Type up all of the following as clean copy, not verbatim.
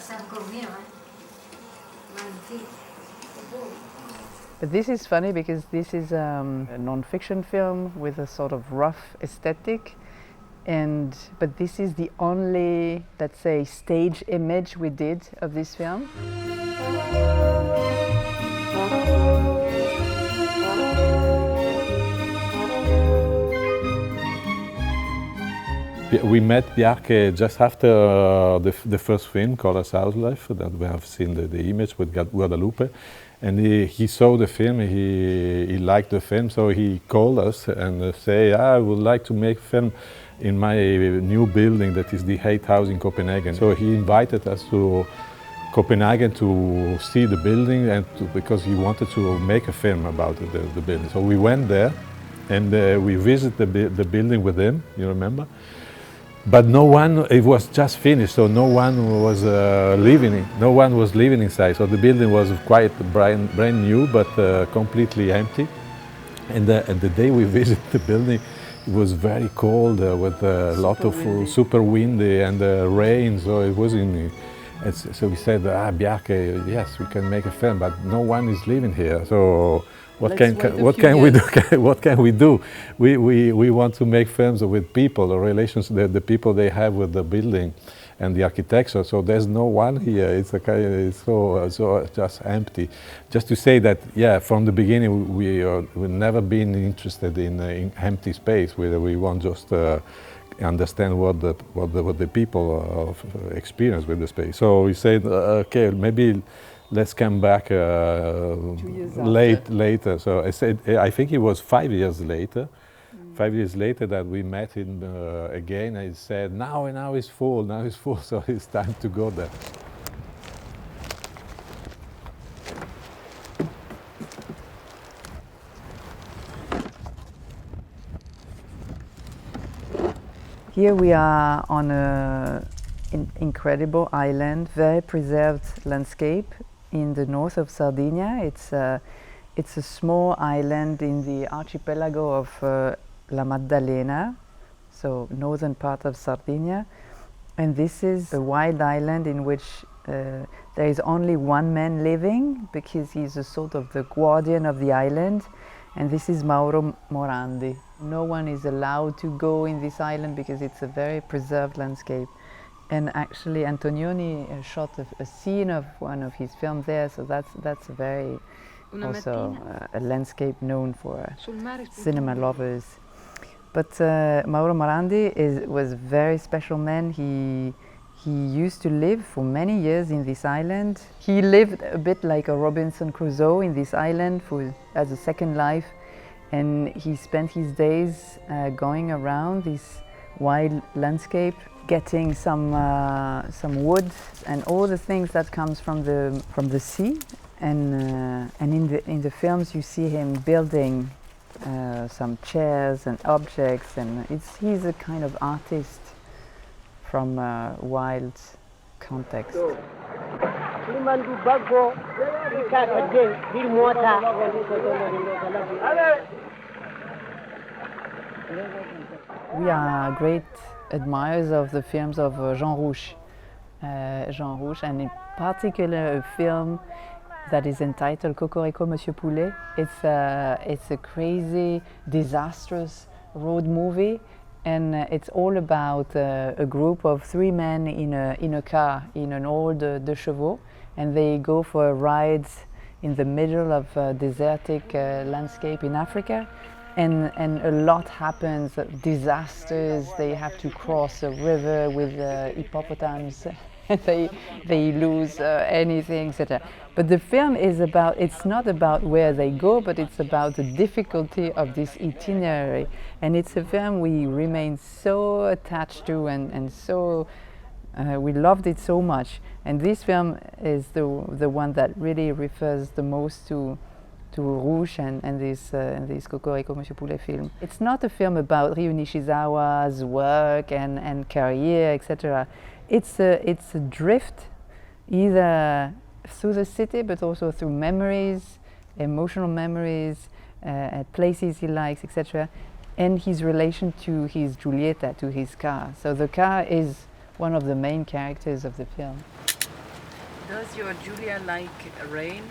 ça me convient, hein. Magnifique. C'est beau. But this is funny because this is a non-fiction film with a sort of rough aesthetic, but this is the only, let's say, stage image we did of this film. We met Bjarke just after the first film, Color's House Life, that we have seen the image with Guadalupe. And he saw the film, he liked the film, so he called us and say, I would like to make film in my new building that is the Height House in Copenhagen. So he invited us to Copenhagen to see the building and because he wanted to make a film about the building. So we went there and we visited the building with him, you remember? But no one, it was just finished, so no one was living inside. So the building was quite brand new, but completely empty. And the day we visited the building, it was very cold with a lot of super windy and rain. So it was so we said, Bjarke, yes, we can make a film, but no one is living here. So what can we do? What can we do? We want to make films with people, the relations, the people they have with the building and the architecture. So there's no one here. It's so just empty. Just to say that, yeah, from the beginning we've never been interested in empty space. We want just understand what the people experience with the space. So we said, okay, maybe let's come back 2 years later. So I said, I think it was 5 years later. 5 years later that we met him again, and he said, now it's full, so it's time to go there. Here we are on an incredible island, very preserved landscape in the north of Sardinia. It's a small island in the archipelago of La Maddalena, so northern part of Sardinia. And this is a wild island in which there is only one man living because he's a sort of the guardian of the island. And this is Mauro Morandi. No one is allowed to go in this island because it's a very preserved landscape. And actually Antonioni shot a scene of one of his films there, so that's a very also a landscape known for cinema lovers. But Mauro Morandi was a very special man. He used to live for many years in this island. He lived a bit like a Robinson Crusoe in this island as a second life, and he spent his days going around this wild landscape, getting some wood and all the things that comes from the sea. And in the films you see him building some chairs and objects, and he's a kind of artist from a wild context. We are great admirers of the films of Jean Rouch. And in particular a film that is entitled Cocorico Monsieur Poulet. It's a crazy, disastrous road movie, and it's all about a group of 3 men in a car, in an old De Chevaux, and they go for a ride in the middle of a desertic landscape in Africa. And a lot happens, disasters. They have to cross a river with hippopotamus. they lose anything, etc. But the film is it's not about where they go, but it's about the difficulty of this itinerary. And it's a film we remain so attached to, and so we loved it so much. And this film is the one that really refers the most to Rouch and this Cocorico Monsieur Poulet film. It's not a film about Ryu Nishizawa's work and career, etc. It's a drift, either through the city, but also through memories, emotional memories, places he likes, etc. And his relation to his Giulietta, to his car. So the car is one of the main characters of the film. Does your Julia like rain?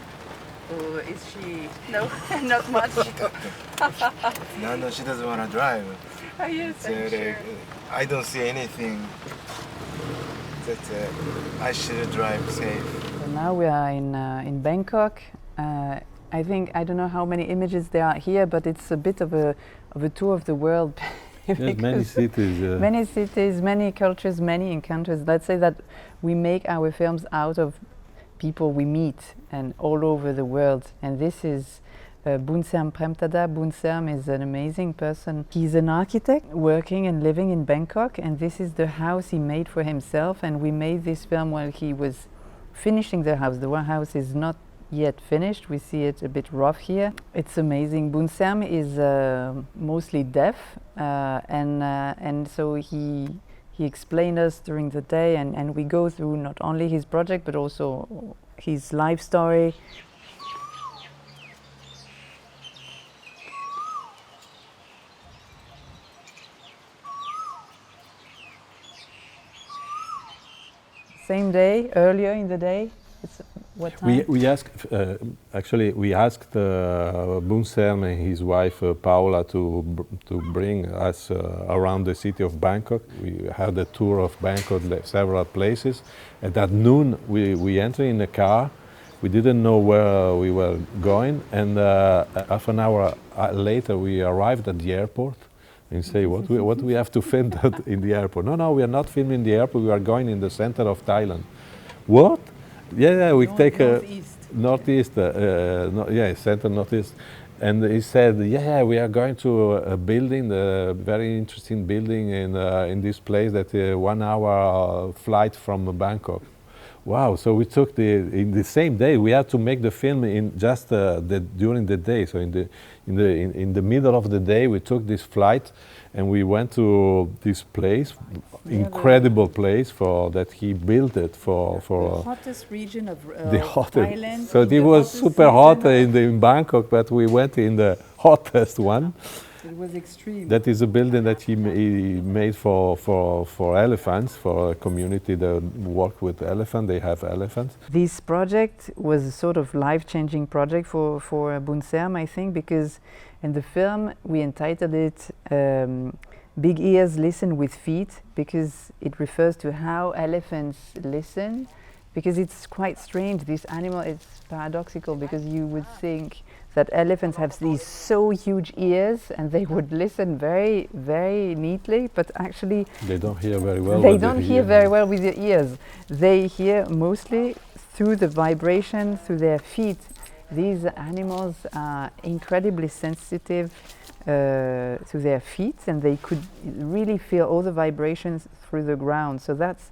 Or is she... No, not much. No, she doesn't want to drive. Oh, yes, So, I don't see anything that I should drive safe. So now we are in Bangkok. I think, I don't know how many images there are here, but it's a bit of a tour of the world. Yes, many cities. Many cities, many cultures, many encounters. Let's say that we make our films out of people we meet and all over the world. And this is Boonserm Premtada. Boonserm is an amazing person. He's an architect working and living in Bangkok, and this is the house he made for himself. And we made this film while he was finishing the house. The house is not yet finished. We see it a bit rough here. It's amazing. Boonserm is mostly deaf, and so he explained us during the day, and we go through not only his project but also his life story. Same day, earlier in the day. It's what time? We asked, actually, we asked Boonserm and his wife Paula to bring us around the city of Bangkok. We had a tour of Bangkok, several places. And at noon, we entered in a car. We didn't know where we were going, and half an hour later, we arrived at the airport. And say, what do we have to film in the airport? No, we are not filming in the airport. We are going in the center of Thailand. What? Yeah, we take northeast. Center northeast. And he said, yeah, we are going to a building, a very interesting building in this place that 1 hour flight from Bangkok. Wow! So we took in the same day. We had to make the film in just during the day. So in the middle of the day, we took this flight, and we went to this place, incredible place that he built it for the hottest region of the hottest. Thailand. So it was super hot in Bangkok, but we went in the hottest one. It was extreme. That is a building that he made for elephants, for a community that work with elephants. They have elephants. This project was a sort of life-changing project for Boonserm, I think, because in the film we entitled it Big Ears Listen with Feet, because it refers to how elephants listen, because it's quite strange. This animal, it's paradoxical, because you would think that elephants have these so huge ears and they would listen very, very neatly, but actually they don't hear very well. They don't hear very well with their ears. They hear mostly through the vibration, through their feet. These animals are incredibly sensitive to their feet, and they could really feel all the vibrations through the ground. So that's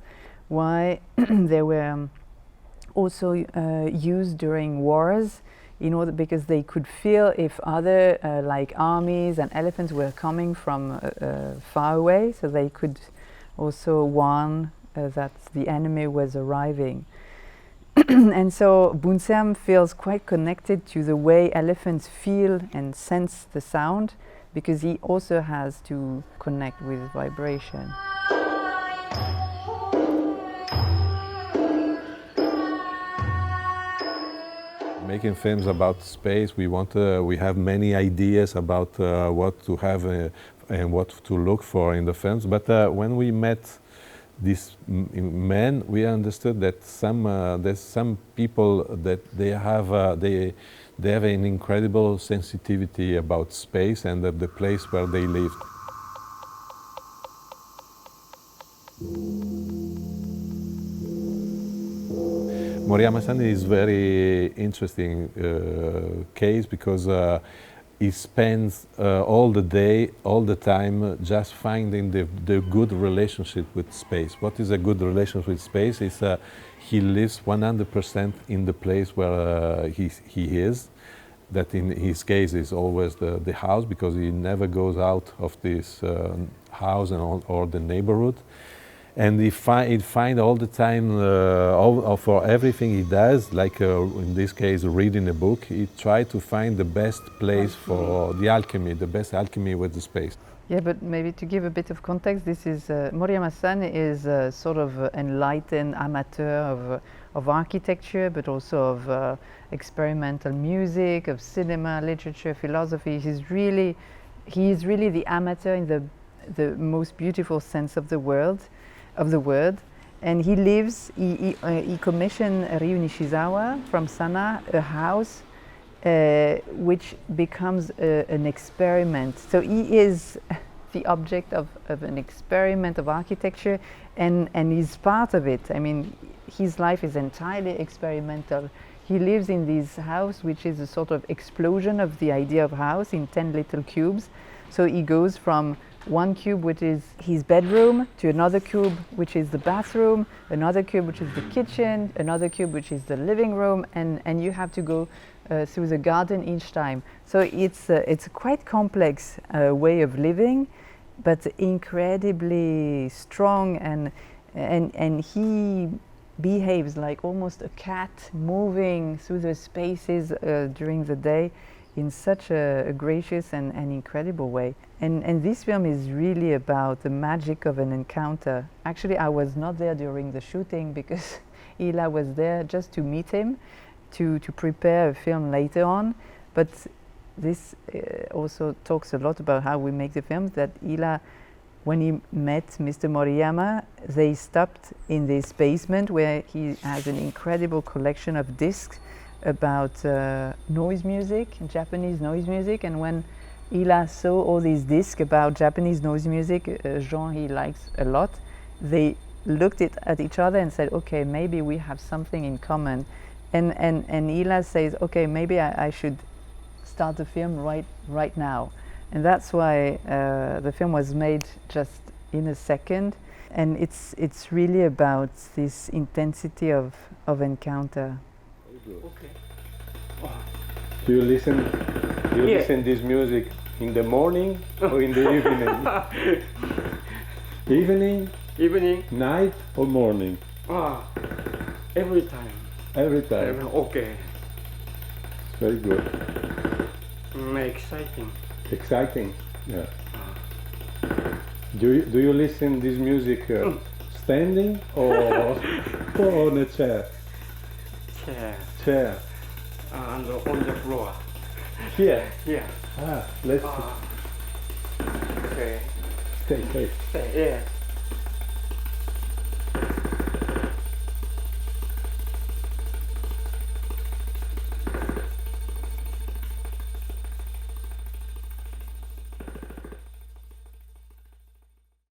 why they were also used during wars, in order, because they could feel if other like armies and elephants were coming from far away, so they could also warn that the enemy was arriving. And so Boonserm feels quite connected to the way elephants feel and sense the sound, because he also has to connect with vibration. Making films about space, we have many ideas about what to have and what to look for in the films. But when we met these men, we understood that there's some people that they have an incredible sensitivity about space and the place where they live. Moriyama-san is very interesting case, because he spends all the day, all the time, just finding the good relationship with space. What is a good relationship with space? Is he lives 100% in the place where he is. That in his case is always the house, because he never goes out of this house or the neighborhood. And he find all the time, for everything he does, like in this case, reading a book, he tried to find the best place for the alchemy, the best alchemy with the space. Yeah, but maybe to give a bit of context, this is Moriyama-san is a sort of enlightened amateur of architecture, but also of experimental music, of cinema, literature, philosophy. He is really the amateur in the most beautiful sense of the word. And he lives, he commissioned Ryu Nishizawa from Sana a house which becomes an experiment. So he is the object of an experiment of architecture, and he's part of it. I mean, his life is entirely experimental. He lives in this house, which is a sort of explosion of the idea of house in 10 little cubes. So he goes from one cube, which is his bedroom, to another cube, which is the bathroom, another cube, which is the kitchen, another cube, which is the living room, and you have to go through the garden each time. So it's a quite complex way of living, but incredibly strong, and he behaves like almost a cat, moving through the spaces during the day in such a gracious and incredible way. And this film is really about the magic of an encounter. Actually, I was not there during the shooting because Ila was there just to meet him, to prepare a film later on. But this also talks a lot about how we make the films, that Ila, when he met Mr. Moriyama, they stopped in this basement where he has an incredible collection of discs about noise music, Japanese noise music. And when Ila saw all these discs about Japanese noise music, a genre he likes a lot, they looked at each other and said, okay, maybe we have something in common. And Ila says, okay, maybe I should start the film right now. And that's why the film was made just in a second. And it's really about this intensity of encounter. Okay. Do you listen this music in the morning or in the evening? Evening, Evening. night or morning? Every time. Every time. Okay. Very good. Exciting. Exciting. Yeah. Do you listen this music standing or on a chair? Chair. And on the floor. Here. Yeah. Let's Okay. stay. Yeah.